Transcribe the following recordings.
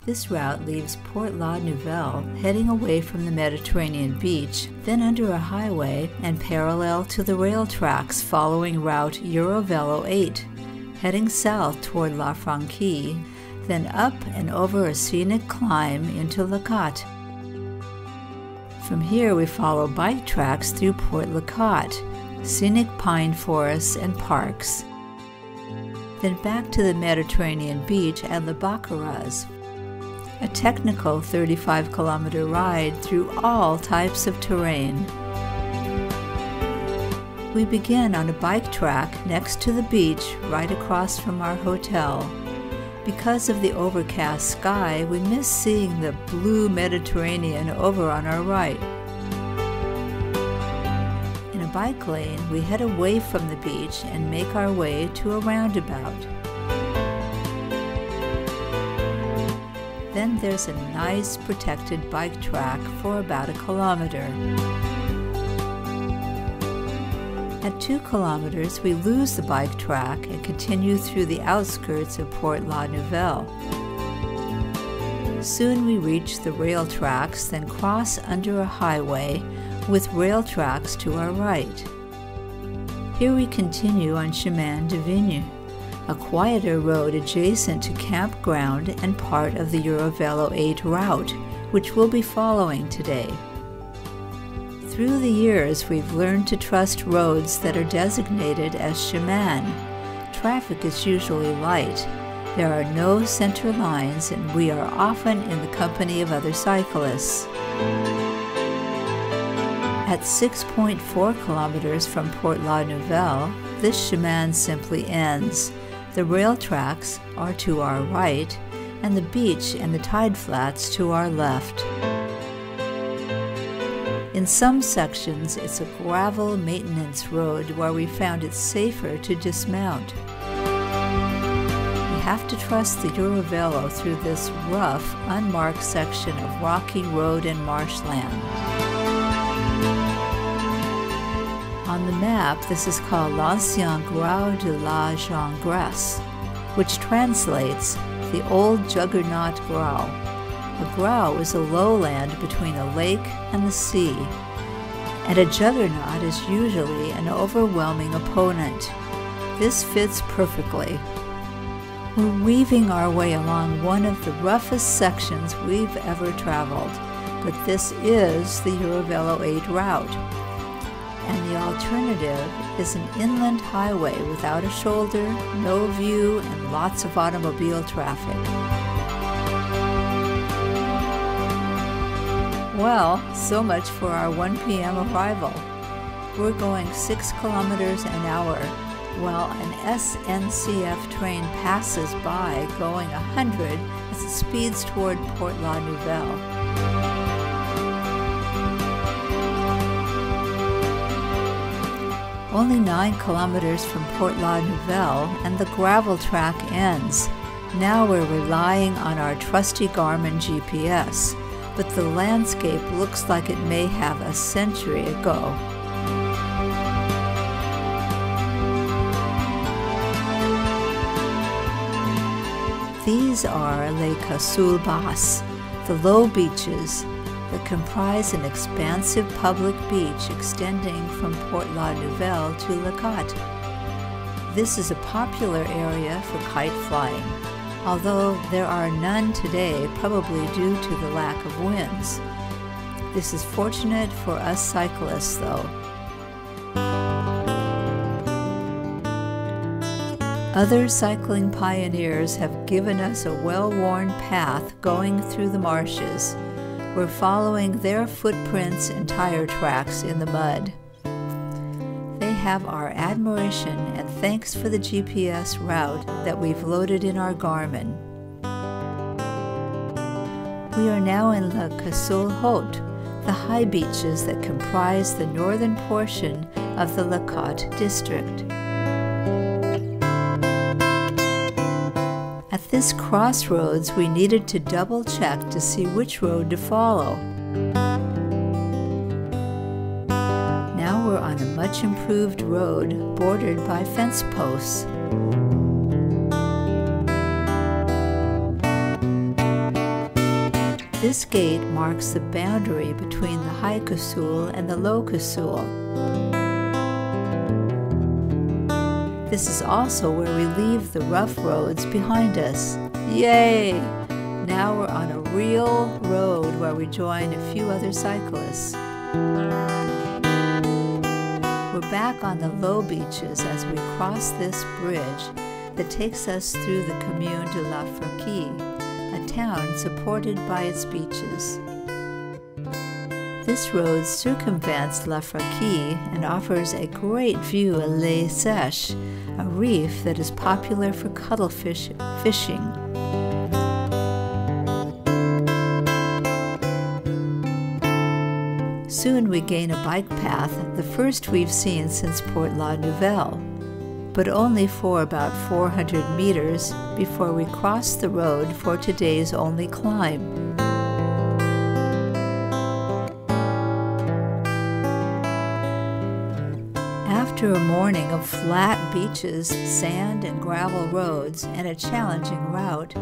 This route leaves Port-la-Nouvelle, heading away from the Mediterranean beach, then under a highway and parallel to the rail tracks following route Eurovelo 8, heading south toward La Franquie, then up and over a scenic climb into Lacat. From here we follow bike tracks through Port-Lacat, scenic pine forests and parks, then back to the Mediterranean beach at Barcarès, a technical 35-kilometer ride through all types of terrain. We begin on a bike track next to the beach right across from our hotel. Because of the overcast sky, we miss seeing the blue Mediterranean over on our right. In a bike lane, we head away from the beach and make our way to a roundabout. Then there's a nice protected bike track for about 1 kilometer. At 2 kilometers, we lose the bike track and continue through the outskirts of Port-la-Nouvelle. Soon we reach the rail tracks, then cross under a highway with rail tracks to our right. Here we continue on Chemin de Vigne, a quieter road adjacent to campground and part of the Eurovelo 8 route, which we'll be following today. Through the years, we've learned to trust roads that are designated as chemin. Traffic is usually light. There are no center lines, and we are often in the company of other cyclists. At 6.4 kilometers from Port-la-Nouvelle, this chemin simply ends. The rail tracks are to our right, and the beach and the tide flats to our left. In some sections, it's a gravel maintenance road where we found it safer to dismount. We have to trust the Eurovelo through this rough, unmarked section of rocky road and marshland. On the map, this is called l'Ancien Grau de la Jangresse, which translates the old juggernaut grau. A grau is a lowland between a lake and the sea, and a juggernaut is usually an overwhelming opponent. This fits perfectly. We're weaving our way along one of the roughest sections we've ever traveled, but this is the Eurovelo 8 route, and the alternative is an inland highway without a shoulder, no view, and lots of automobile traffic. Well, so much for our 1 p.m. arrival. We're going 6 kilometers an hour, while an SNCF train passes by going 100 as it speeds toward Port-la-Nouvelle. Only 9 kilometers from Port-la-Nouvelle and the gravel track ends. Now we're relying on our trusty Garmin GPS. But the landscape looks like it may have a century ago. These are les Casoules Basses, the low beaches that comprise an expansive public beach extending from Port-la-Nouvelle to Lacat. This is a popular area for kite flying, although there are none today, probably due to the lack of winds. This is fortunate for us cyclists, though. Other cycling pioneers have given us a well-worn path going through the marshes. We're following their footprints and tire tracks in the mud. They have our admiration and thanks for the GPS route that we've loaded in our Garmin. We are now in La Casoules Haute, the high beaches that comprise the northern portion of the Lacat district. At this crossroads, we needed to double-check to see which road to follow. Now we're on a much improved road bordered by fence posts. This gate marks the boundary between the High Kussul and the Low Kussul. This is also where we leave the rough roads behind us. Yay! Now we're on a real road where we join a few other cyclists. We're back on the low beaches as we cross this bridge that takes us through the commune de La Franquie, a town supported by its beaches. This road circumvents La Franquie and offers a great view of Les Sèches, a reef that is popular for cuttlefish fishing. Soon we gain a bike path, the first we've seen since Port-la-Nouvelle, but only for about 400 meters before we cross the road for today's only climb. After a morning of flat beaches, sand and gravel roads, and a challenging route,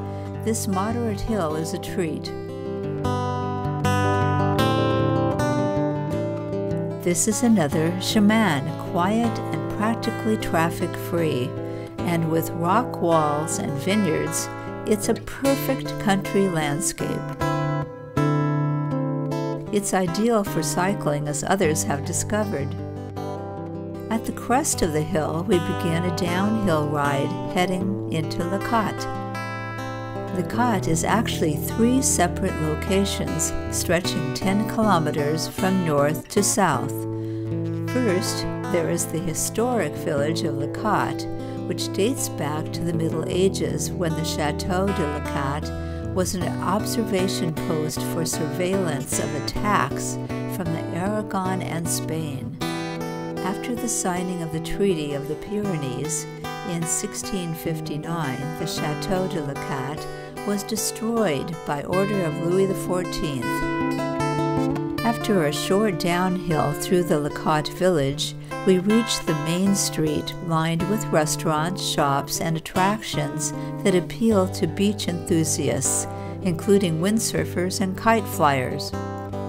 this moderate hill is a treat. This is another chemin, quiet and practically traffic-free, and with rock walls and vineyards, it's a perfect country landscape. It's ideal for cycling, as others have discovered. At the crest of the hill, we begin a downhill ride heading into Le Cat. Le Cat is actually 3 separate locations, stretching 10 kilometers from north to south. First, there is the historic village of Le Cat, which dates back to the Middle Ages when the Château de Le Cat was an observation post for surveillance of attacks from the Aragon and Spain. After the signing of the Treaty of the Pyrenees in 1659, the Château de Le Cat was destroyed by order of Louis XIV. After a short downhill through the Le Cat village, we reach the main street lined with restaurants, shops, and attractions that appeal to beach enthusiasts, including windsurfers and kite flyers.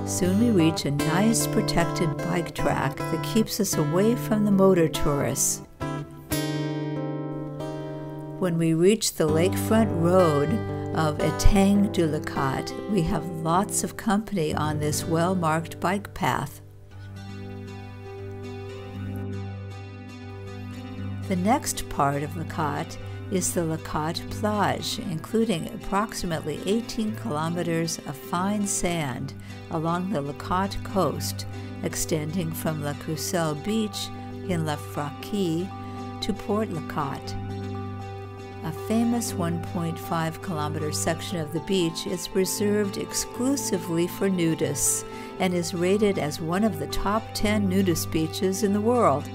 Soon we reach a nice protected bike track that keeps us away from the motor tourists. When we reach the lakefront road of Étang du Le Cat, we have lots of company on this well-marked bike path. The next part of Le Cat is the Le Cat plage, including approximately 18 kilometers of fine sand along the Le Cat coast, extending from La Courcelle Beach in La Franquie to Port-la-Cat. A famous 1.5 kilometer section of the beach is reserved exclusively for nudists and is rated as one of the top 10 nudist beaches in the world.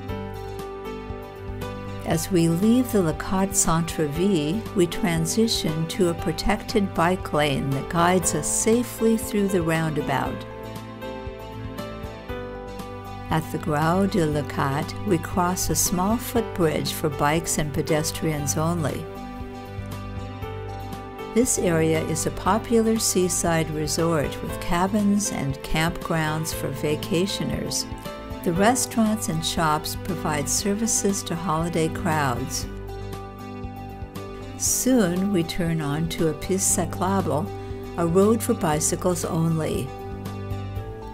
As we leave the Le Cat Centre-Ville, we transition to a protected bike lane that guides us safely through the roundabout. At the Grau de Le Cat, we cross a small footbridge for bikes and pedestrians only. This area is a popular seaside resort with cabins and campgrounds for vacationers. The restaurants and shops provide services to holiday crowds. Soon we turn on to a piste cyclable, a road for bicycles only.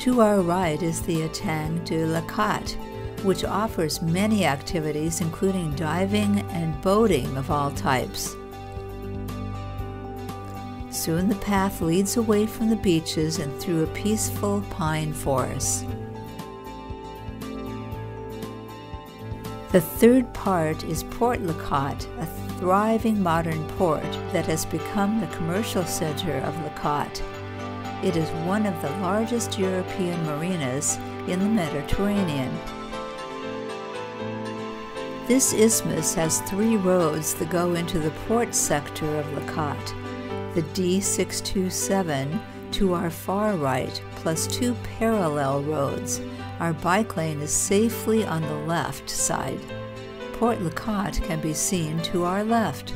To our right is the Étang du Le Cat, which offers many activities including diving and boating of all types. Soon the path leads away from the beaches and through a peaceful pine forest. The third part is Port-la-Cat, a thriving modern port that has become the commercial center of Le Cat. It is one of the largest European marinas in the Mediterranean. This isthmus has 3 roads that go into the port sector of Le Cat. The D627 to our far right, plus 2 parallel roads. Our bike lane is safely on the left side. Port-la-Cat can be seen to our left.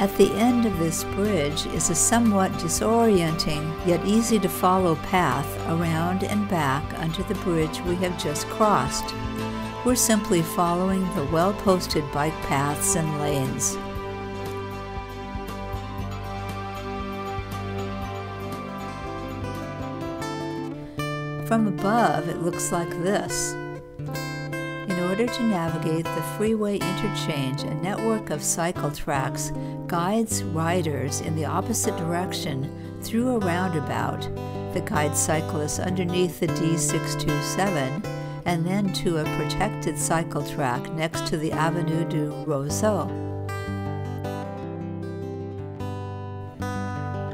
At the end of this bridge is a somewhat disorienting yet easy to follow path around and back under the bridge we have just crossed. We're simply following the well-posted bike paths and lanes. From above, it looks like this. In order to navigate the freeway interchange, a network of cycle tracks guides riders in the opposite direction through a roundabout that guides cyclists underneath the D627 and then to a protected cycle track next to the Avenue du Roseau.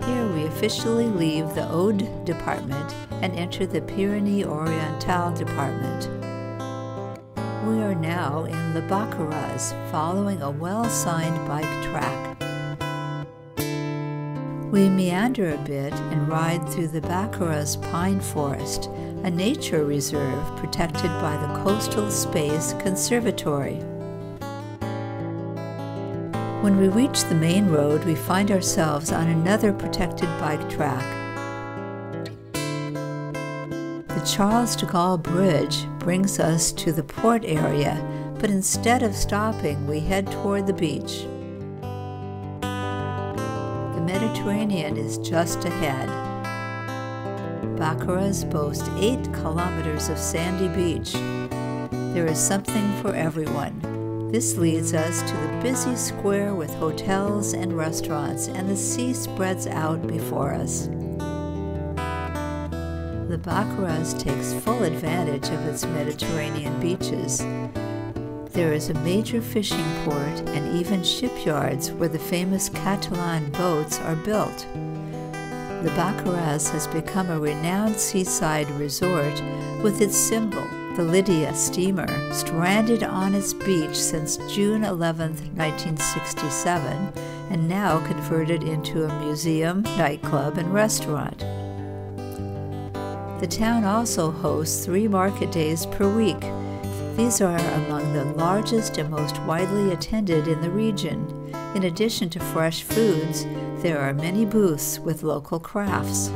Here we officially leave the Aude department and enter the Pyrénées-Orientales department. We are now in the Barcarès, following a well-signed bike track. We meander a bit and ride through the Barcarès pine forest, a nature reserve protected by the Coastal Space Conservatory. When we reach the main road, we find ourselves on another protected bike track. The Charles de Gaulle Bridge brings us to the port area, but instead of stopping, we head toward the beach. The Mediterranean is just ahead. Barcarès boasts 8 kilometers of sandy beach. There is something for everyone. This leads us to the busy square with hotels and restaurants, and the sea spreads out before us. The Barcarès takes full advantage of its Mediterranean beaches. There is a major fishing port and even shipyards where the famous Catalan boats are built. The Barcarès has become a renowned seaside resort with its symbol, the Lydia steamer, stranded on its beach since June 11, 1967, and now converted into a museum, nightclub, and restaurant. The town also hosts 3 market days per week. These are among the largest and most widely attended in the region. In addition to fresh foods, there are many booths with local crafts.